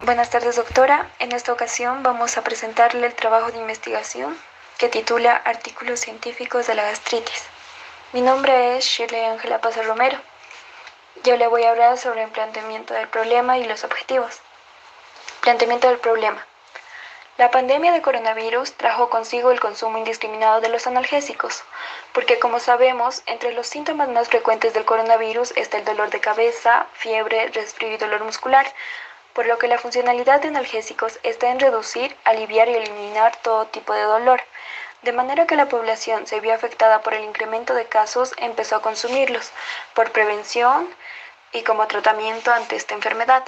Buenas tardes, doctora. En esta ocasión vamos a presentarle el trabajo de investigación que titula Artículos científicos de la gastritis. Mi nombre es Shirley Ángela Paz Romero. Yo le voy a hablar sobre el planteamiento del problema y los objetivos. Planteamiento del problema. La pandemia de coronavirus trajo consigo el consumo indiscriminado de los analgésicos, porque como sabemos, entre los síntomas más frecuentes del coronavirus está el dolor de cabeza, fiebre, resfrío y dolor muscular, por lo que la funcionalidad de analgésicos está en reducir, aliviar y eliminar todo tipo de dolor. De manera que la población se vio afectada por el incremento de casos, empezó a consumirlos, por prevención y como tratamiento ante esta enfermedad.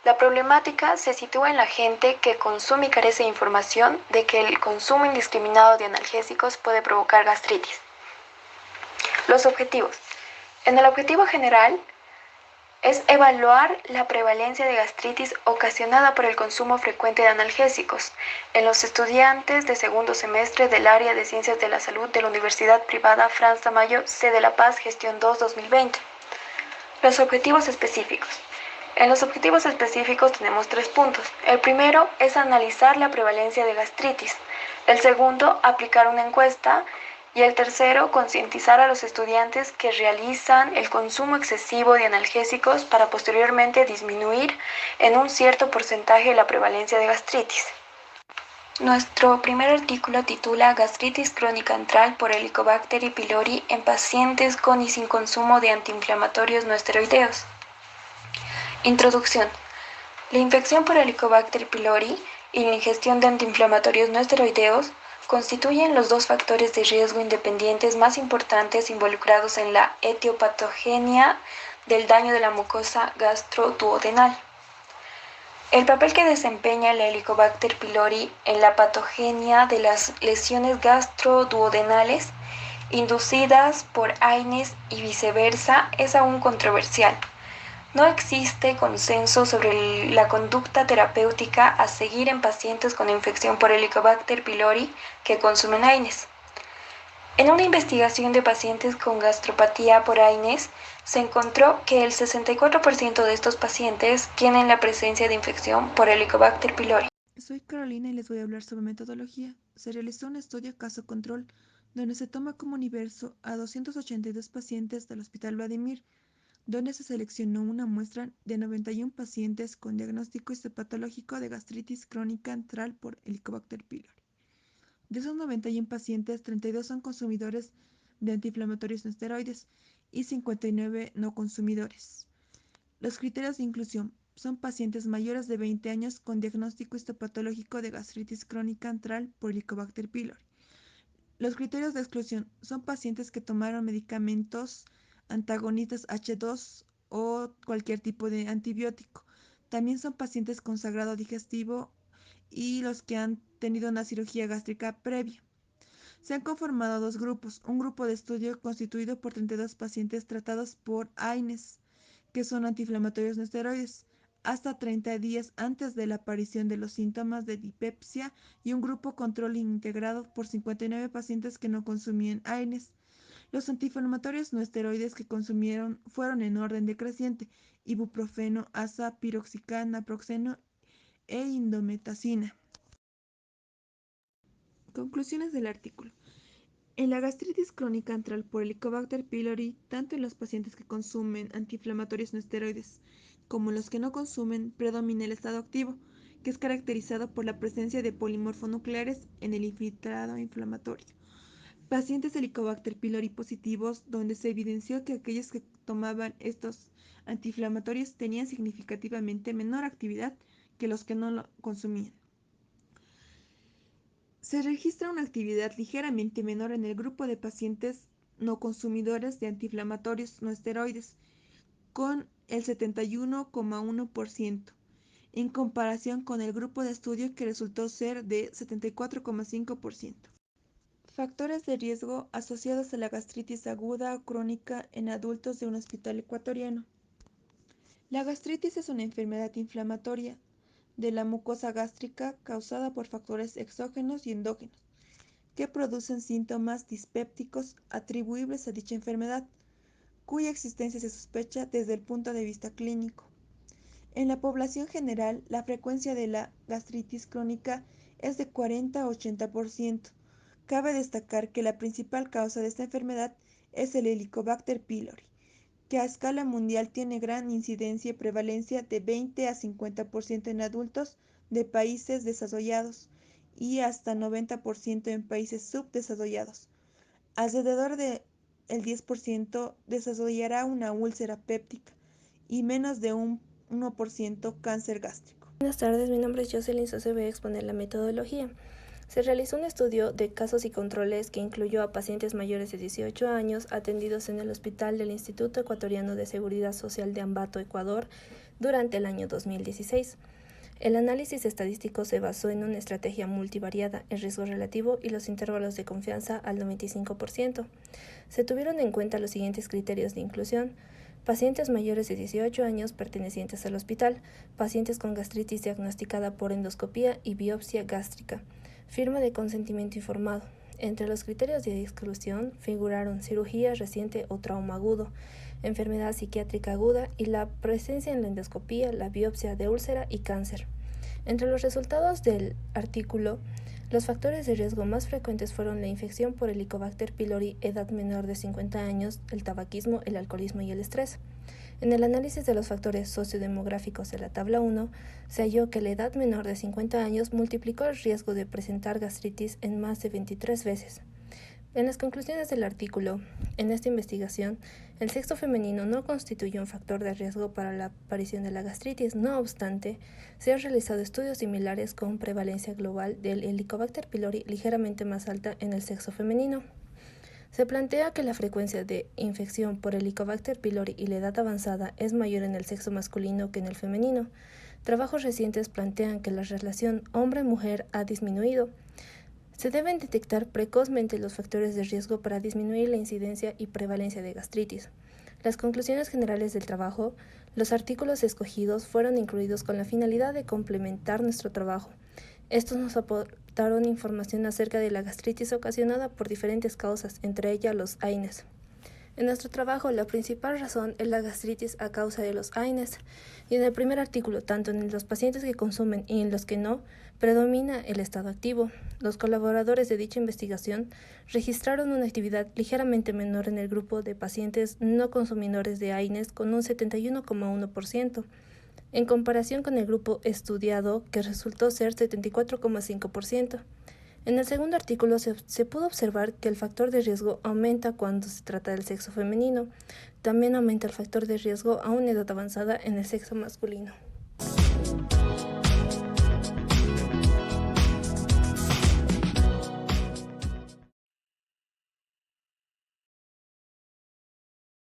La problemática se sitúa en la gente que consume y carece de información de que el consumo indiscriminado de analgésicos puede provocar gastritis. Los objetivos. En el objetivo general es evaluar la prevalencia de gastritis ocasionada por el consumo frecuente de analgésicos en los estudiantes de segundo semestre del área de Ciencias de la Salud de la Universidad Privada Franz Tamayo, sede La Paz, Gestión 2-2020. Los objetivos específicos. En los objetivos específicos tenemos 3 puntos. El primero es analizar la prevalencia de gastritis. El segundo, aplicar una encuesta. Y el tercero, concientizar a los estudiantes que realizan el consumo excesivo de analgésicos para posteriormente disminuir en un cierto porcentaje la prevalencia de gastritis. Nuestro primer artículo titula Gastritis crónica antral por Helicobacter pylori en pacientes con y sin consumo de antiinflamatorios no esteroideos. Introducción. La infección por Helicobacter pylori y la ingestión de antiinflamatorios no esteroideos constituyen los dos factores de riesgo independientes más importantes involucrados en la etiopatogenia del daño de la mucosa gastroduodenal. El papel que desempeña el Helicobacter pylori en la patogenia de las lesiones gastroduodenales inducidas por AINES y viceversa es aún controversial. No existe consenso sobre la conducta terapéutica a seguir en pacientes con infección por Helicobacter pylori que consumen AINES. En una investigación de pacientes con gastropatía por AINES, se encontró que el 64% de estos pacientes tienen la presencia de infección por Helicobacter pylori. Soy Carolina y les voy a hablar sobre metodología. Se realizó un estudio caso control donde se toma como universo a 282 pacientes del Hospital Vladimir, donde se seleccionó una muestra de 91 pacientes con diagnóstico histopatológico de gastritis crónica antral por Helicobacter pylori. De esos 91 pacientes, 32 son consumidores de antiinflamatorios no esteroides y 59 no consumidores. Los criterios de inclusión son pacientes mayores de 20 años con diagnóstico histopatológico de gastritis crónica antral por Helicobacter pylori. Los criterios de exclusión son pacientes que tomaron medicamentos antagonistas H2 o cualquier tipo de antibiótico. También son pacientes con sangrado digestivo y los que han tenido una cirugía gástrica previa. Se han conformado dos grupos, un grupo de estudio constituido por 32 pacientes tratados por AINES, que son antiinflamatorios no esteroides, hasta 30 días antes de la aparición de los síntomas de dispepsia y un grupo control integrado por 59 pacientes que no consumían AINES. Los antiinflamatorios no esteroides que consumieron fueron en orden decreciente: ibuprofeno, asa, piroxicam, naproxeno e indometacina. Conclusiones del artículo. En la gastritis crónica antral por Helicobacter pylori, tanto en los pacientes que consumen antiinflamatorios no esteroides como en los que no consumen, predomina el estado activo, que es caracterizado por la presencia de polimorfonucleares en el infiltrado inflamatorio. Pacientes de Helicobacter pylori positivos, donde se evidenció que aquellos que tomaban estos antiinflamatorios tenían significativamente menor actividad que los que no lo consumían. Se registra una actividad ligeramente menor en el grupo de pacientes no consumidores de antiinflamatorios no esteroides, con el 71,1%, en comparación con el grupo de estudio que resultó ser de 74,5%. Factores de riesgo asociados a la gastritis aguda o crónica en adultos de un hospital ecuatoriano. La gastritis es una enfermedad inflamatoria de la mucosa gástrica causada por factores exógenos y endógenos que producen síntomas dispépticos atribuibles a dicha enfermedad, cuya existencia se sospecha desde el punto de vista clínico. En la población general, la frecuencia de la gastritis crónica es de 40 a 80%. Cabe destacar que la principal causa de esta enfermedad es el Helicobacter pylori, que a escala mundial tiene gran incidencia y prevalencia de 20 a 50% en adultos de países desarrollados y hasta 90% en países subdesarrollados. Alrededor del 10% desarrollará una úlcera péptica y menos de un 1% cáncer gástrico. Buenas tardes, mi nombre es Jocelyn Sosa, voy a exponer la metodología. Se realizó un estudio de casos y controles que incluyó a pacientes mayores de 18 años atendidos en el hospital del Instituto Ecuatoriano de Seguridad Social de Ambato, Ecuador, durante el año 2016. El análisis estadístico se basó en una estrategia multivariada, el riesgo relativo y los intervalos de confianza al 95%. Se tuvieron en cuenta los siguientes criterios de inclusión: pacientes mayores de 18 años pertenecientes al hospital, pacientes con gastritis diagnosticada por endoscopía y biopsia gástrica, firma de consentimiento informado. Entre los criterios de exclusión figuraron cirugía reciente o trauma agudo, enfermedad psiquiátrica aguda y la presencia en la endoscopía, la biopsia de úlcera y cáncer. Entre los resultados del artículo, los factores de riesgo más frecuentes fueron la infección por Helicobacter pylori, edad menor de 50 años, el tabaquismo, el alcoholismo y el estrés. En el análisis de los factores sociodemográficos de la tabla 1, se halló que la edad menor de 50 años multiplicó el riesgo de presentar gastritis en más de 23 veces. En las conclusiones del artículo, en esta investigación, el sexo femenino no constituye un factor de riesgo para la aparición de la gastritis. No obstante, se han realizado estudios similares con prevalencia global del Helicobacter pylori ligeramente más alta en el sexo femenino. Se plantea que la frecuencia de infección por Helicobacter pylori y la edad avanzada es mayor en el sexo masculino que en el femenino. Trabajos recientes plantean que la relación hombre-mujer ha disminuido. Se deben detectar precozmente los factores de riesgo para disminuir la incidencia y prevalencia de gastritis. Las conclusiones generales del trabajo, los artículos escogidos fueron incluidos con la finalidad de complementar nuestro trabajo. Estos nos aportaron información acerca de la gastritis ocasionada por diferentes causas, entre ellas los AINES. En nuestro trabajo, la principal razón es la gastritis a causa de los AINES, y en el primer artículo, tanto en los pacientes que consumen y en los que no, predomina el estado activo. Los colaboradores de dicha investigación registraron una actividad ligeramente menor en el grupo de pacientes no consumidores de AINES, con un 71,1%, en comparación con el grupo estudiado, que resultó ser 74,5%. En el segundo artículo se pudo observar que el factor de riesgo aumenta cuando se trata del sexo femenino. También aumenta el factor de riesgo a una edad avanzada en el sexo masculino.